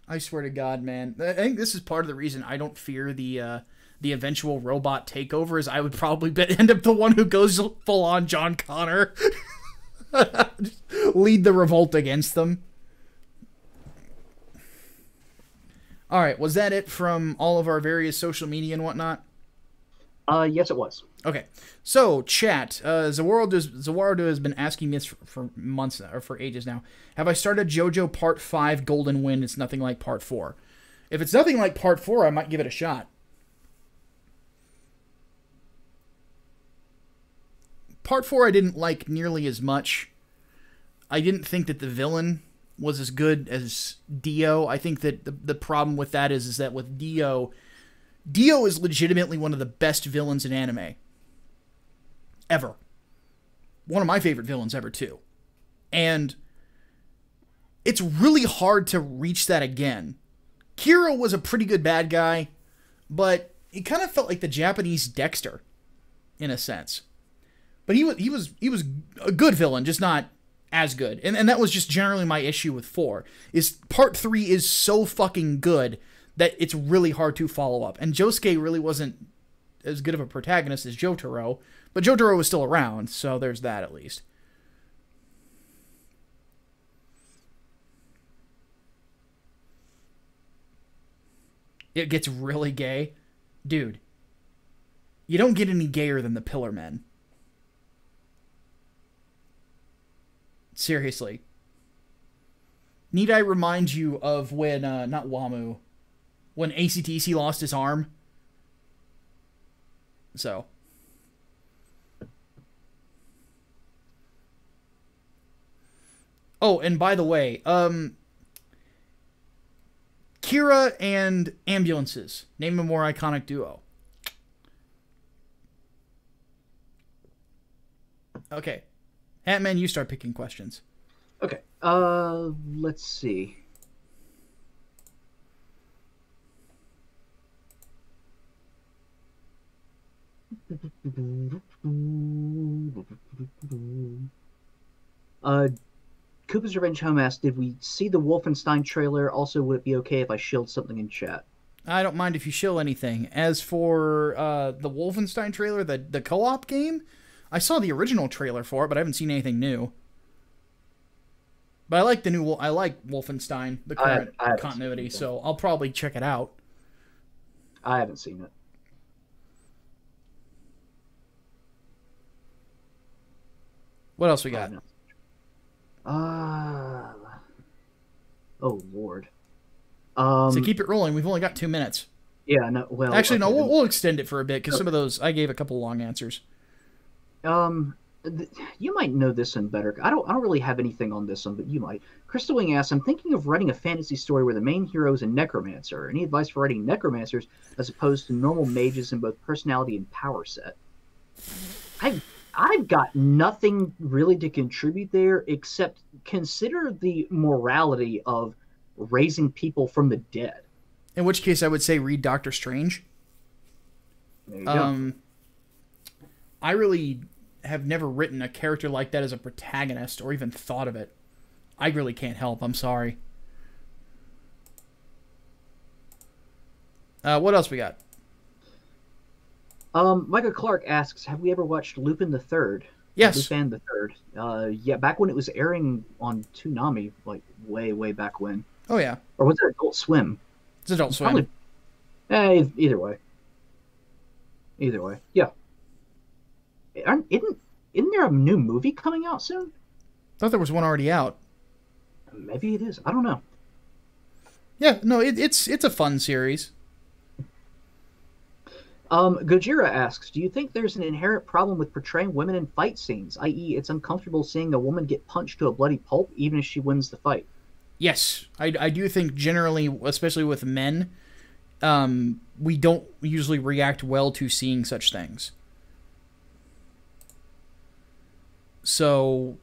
I swear to God, man. I think this is part of the reason I don't fear the eventual robot takeover, is I would probably end up the one who goes full on John Connor. Lead the revolt against them. Alright, was that it from all of our various social media and whatnot?
Yes, it was.
Okay, so chat. Zawardo has been asking me this for months now, or for ages now. Have I started JoJo Part 5 Golden Wind? It's nothing like Part 4. If it's nothing like Part 4, I might give it a shot. Part 4 I didn't like nearly as much. I didn't think that the villain was as good as Dio. I think that the problem with that is that with Dio is legitimately one of the best villains in anime. Ever. One of my favorite villains ever, too. And it's really hard to reach that again. Kiro was a pretty good bad guy, but he kind of felt like the Japanese Dexter, in a sense. But he was a good villain, just not as good. And that was just generally my issue with 4. Is Part 3 is so fucking good that it's really hard to follow up. And Josuke really wasn't as good of a protagonist as Jotaro, but Jotaro was still around, so there's that at least. it gets really gay. Dude, you don't get any gayer than the Pillar Men. Seriously. Need I remind you of when, not WAMU, when ACTC lost his arm? So. Oh, and by the way, Kira and ambulances. Name a more iconic duo. Okay. Hatman, you start picking questions.
Okay. Let's see. Koopa's Revenge Home asked, did we see the Wolfenstein trailer? Also, would it be okay if I shilled something in chat?
I don't mind if you shill anything. As for the Wolfenstein trailer, the co-op game, I saw the original trailer for it, but I haven't seen anything new. But I like the new. I like Wolfenstein, the current continuity, so I'll probably check it out.
I haven't seen it.
What else we got?
Oh Lord.
So keep it rolling. We've only got 2 minutes.
Yeah. No. Well.
Actually, no. We'll extend it for a bit because some of those I gave a couple long answers.
You might know this one better. I don't really have anything on this one, but you might. Crystal Wing asks, I'm thinking of writing a fantasy story where the main hero is a necromancer. Any advice for writing necromancers as opposed to normal mages in both personality and power set? I've got nothing really to contribute there except consider the morality of raising people from the dead.
In which case, I would say read Doctor Strange.
There you go.
I really have never written a character like that as a protagonist or even thought of it. I really can't help. I'm sorry. What else we got?
Micah Clark asks, have we ever watched Lupin the Third?
Yes.
Lupin the Third. Yeah, back when it was airing on Toonami, like way back when.
Oh, yeah.
Or was it Adult Swim?
It's Adult Swim.
Probably, either way. Either way, yeah. Isn't there a new movie coming out soon?
I thought there was one already out.
Maybe it is. I don't know.
Yeah, no, it's a fun series.
Gojira asks, do you think there's an inherent problem with portraying women in fight scenes, i.e. it's uncomfortable seeing a woman get punched to a bloody pulp even if she wins the fight?
Yes, I do think generally, especially with men, we don't usually react well to seeing such things. So,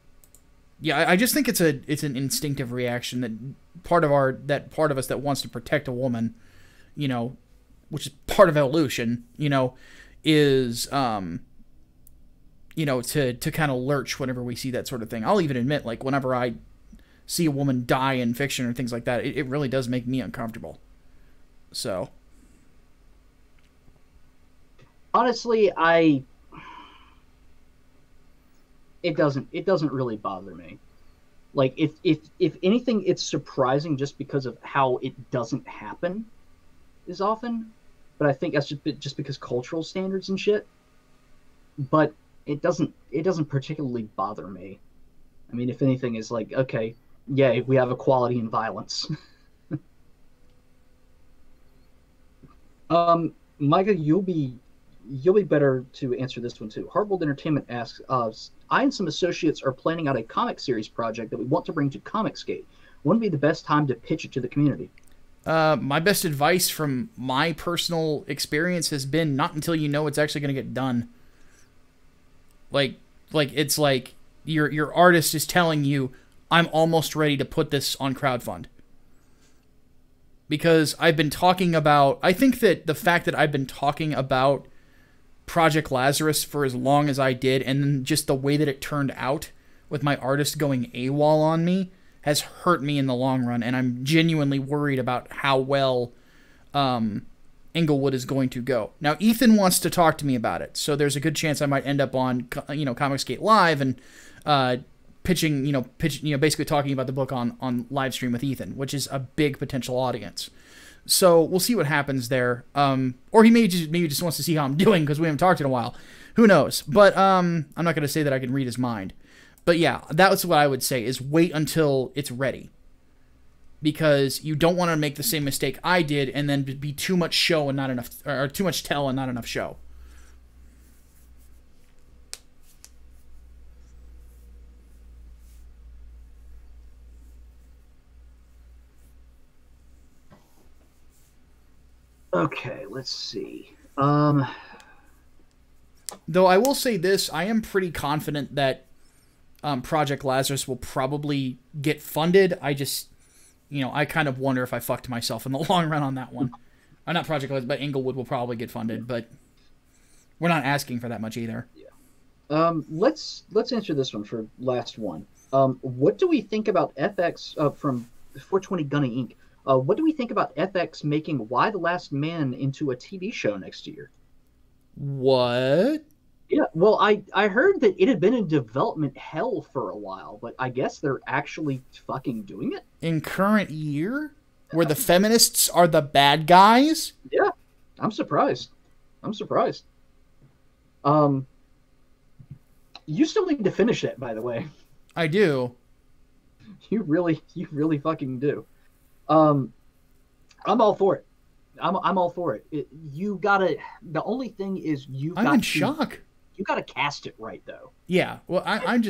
yeah, I just think it's an instinctive reaction that part of us that wants to protect a woman, you know, which is part of evolution, you know, is you know, to kind of lurch whenever we see that sort of thing. I'll even admit, like, whenever I see a woman die in fiction or things like that, it really does make me uncomfortable. So,
honestly, it doesn't really bother me. Like, if anything, it's surprising just because of how it doesn't happen as often. But I think that's just because cultural standards and shit. But it doesn't particularly bother me. I mean, if anything, it's like, okay, yay, we have equality in violence. Micah, you'll be better to answer this one too. Hardboiled Entertainment asks, I and some associates are planning out a comic series project that we want to bring to Comicsgate. When would be the best time to pitch it to the community?
My best advice from my personal experience has been not until you know it's actually going to get done. Like it's like your artist is telling you, I'm almost ready to put this on crowdfund. Because I've been talking about, I think that the fact that I've been talking about Project Lazarus for as long as I did, and then just the way that it turned out with my artist going AWOL on me, has hurt me in the long run, and I'm genuinely worried about how well Inglewood is going to go. Now, Ethan wants to talk to me about it, so there's a good chance I might end up on, Comicsgate Live and pitching, basically talking about the book on live stream with Ethan, which is a big potential audience. So we'll see what happens there. Or he maybe just wants to see how I'm doing because we haven't talked in a while. Who knows? But I'm not going to say that I can read his mind. But yeah, that's what I would say is wait until it's ready. Because you don't want to make the same mistake I did and then be too much show and not enough, or too much tell and not enough show.
Okay, let's see.
Though I will say this, I am pretty confident that Project Lazarus will probably get funded. I just, I kind of wonder if I fucked myself in the long run on that one. Not Project Lazarus, but Inglewood will probably get funded, but we're not asking for that much either.
Yeah. Let's answer this one for last one. What do we think about FX from 420 Gunny Inc.? What do we think about FX making Why the Last Man into a TV show next year?
What?
Yeah, well, I heard that it had been in development hell for a while, but I guess they're actually fucking doing it.
In current year? Where the feminists are the bad guys?
Yeah, I'm surprised. I'm surprised. You still need to finish it, by the way.
I do.
You really fucking do. I'm all for it. I'm all for it. You gotta. The only thing is
I'm in shock.
You gotta cast it right, though.
Yeah. Well, I'm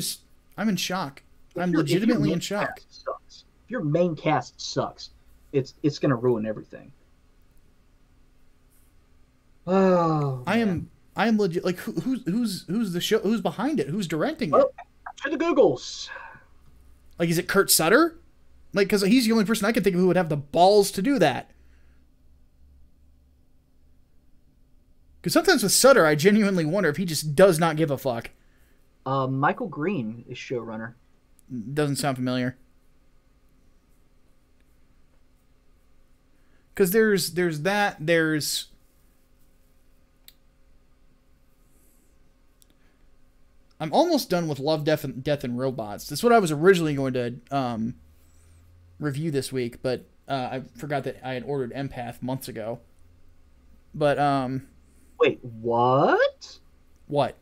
in shock. I'm legitimately in shock.
Sucks. If your main cast sucks, it's gonna ruin everything. Oh.
I am legit. Like who's the show? Who's behind it? Who's directing it?
To the Googles.
Like, is it Kurt Sutter? Like, because he's the only person I can think of who would have the balls to do that. Because sometimes with Sutter, I genuinely wonder if he just does not give a fuck.
Michael Green is showrunner.
Doesn't sound familiar. Because there's that, there's... I'm almost done with Love, Death, and Robots. That's what I was originally going to review this week, but I forgot that I had ordered Empath months ago. But,
Wait, what?
What?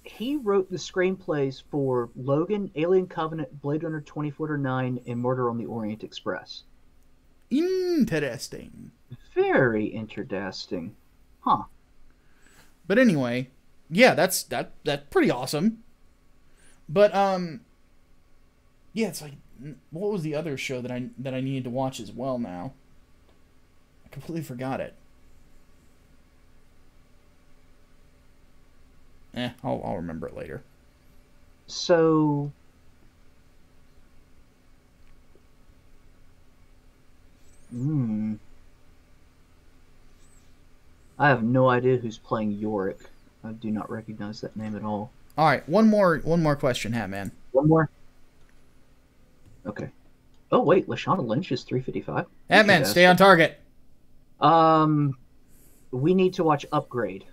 He wrote the screenplays for Logan, Alien Covenant, Blade Runner 2049, and Murder on the Orient Express.
Interesting.
Very interesting. Huh.
But anyway, yeah, that's pretty awesome. But yeah, it's like, what was the other show that I needed to watch as well now? I completely forgot it. I'll remember it later.
So I have no idea who's playing Yorick. I do not recognize that name at all.
All right, one more question, Hatman.
One more. Okay. Oh wait, Lashana Lynch is 355.
Hatman, stay on target.
We need to watch Upgrade.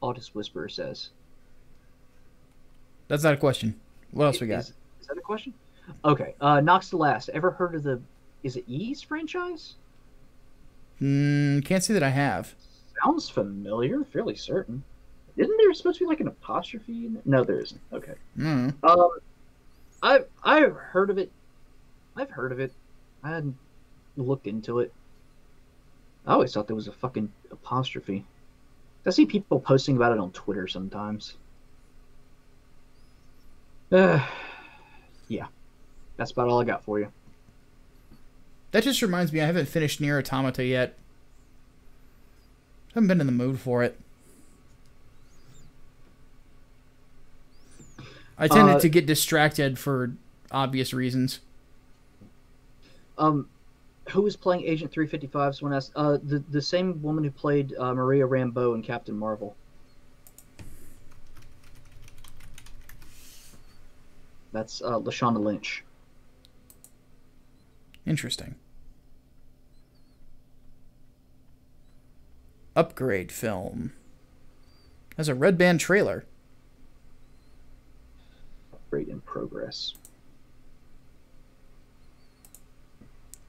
Audis Whisperer says.
That's not a question. What else we got?
Is that a question? Okay. Nox the Last. Ever heard of the? Is it Ys franchise?
Can't say that I have.
Sounds familiar. Fairly certain. Isn't there supposed to be like an apostrophe in it? No, there isn't. Okay. I've heard of it. I've heard of it. I hadn't looked into it. I always thought there was a fucking apostrophe. I see people posting about it on Twitter sometimes. Yeah. That's about all I got for you.
That just reminds me, I haven't finished Nier Automata yet. I haven't been in the mood for it. I tended to get distracted for obvious reasons.
Who was playing Agent 355? Someone asked. The same woman who played Maria Rambeau in Captain Marvel. That's Lashana Lynch.
Interesting. Upgrade film. Has a red band trailer.
Upgrade in progress.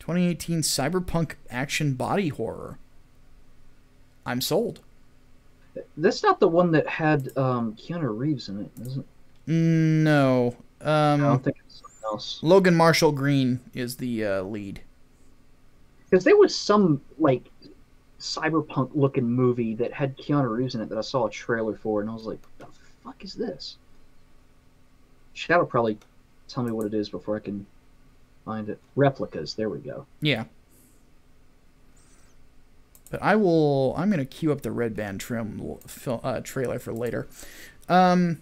2018 cyberpunk action body horror. I'm sold.
That's not the one that had Keanu Reeves in it, is it?
No.
I don't think it's something else.
Logan Marshall Green is the lead.
Because there was some like cyberpunk-looking movie that had Keanu Reeves in it that I saw a trailer for, and I was like, "What the fuck is this?" Shadow'll probably tell me what it is before I can find it. Replicas. There we go.
Yeah. But I'm going to queue up the Red Band Trim trailer for later. And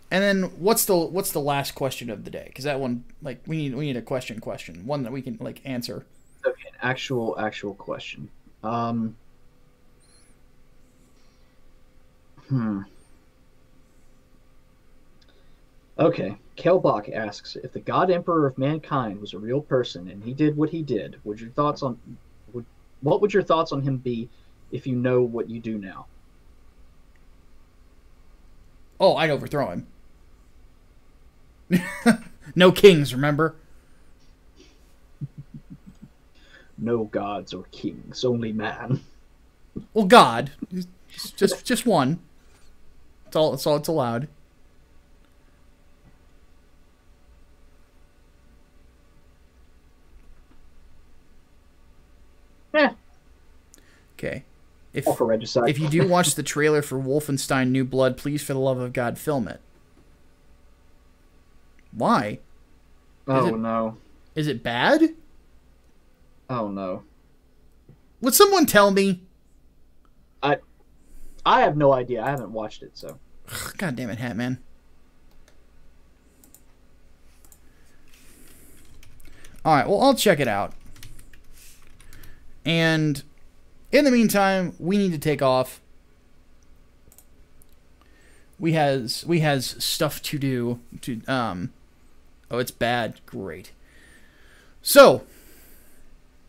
then what's the last question of the day? Because that one, like, we need a question, one that we can like answer.
Okay, an actual question. Okay, Kelbach asks, if the God Emperor of mankind was a real person and he did what he did, what would your thoughts on him be if you know what you do now?
Oh, I'd overthrow him. No kings, remember?
No gods or kings, only man.
Well, God, just one. That's all it's allowed. Okay. If you do watch the trailer for Wolfenstein New Blood, please, for the love of God, film it. Why?
No.
Is it bad?
Oh, no.
Would someone tell me?
I have no idea. I haven't watched it, so.
God damn it, Hatman. Alright, well, I'll check it out. And in the meantime, we need to take off. We has stuff to do. Oh, it's bad. Great. So,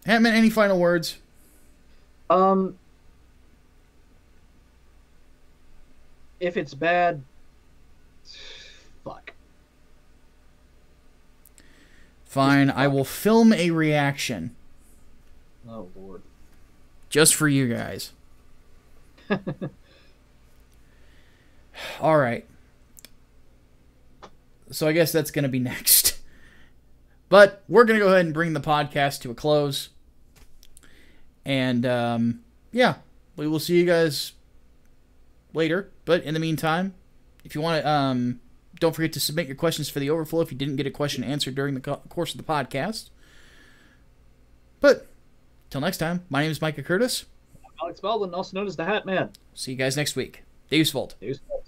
Hatman, any final words?
If it's bad, fuck.
Fine, I will film a reaction.
Oh, Lord.
Just for you guys. Alright. So I guess that's going to be next. But we're going to go ahead and bring the podcast to a close. And, yeah. We will see you guys later. But in the meantime, if you want to, don't forget to submit your questions for the overflow if you didn't get a question answered during the course of the podcast. But till next time, my name is Micah Curtis.
I'm Alex Baldwin, also known as The Hatman.
See you guys next week. Deus Volt.
Deus Volt.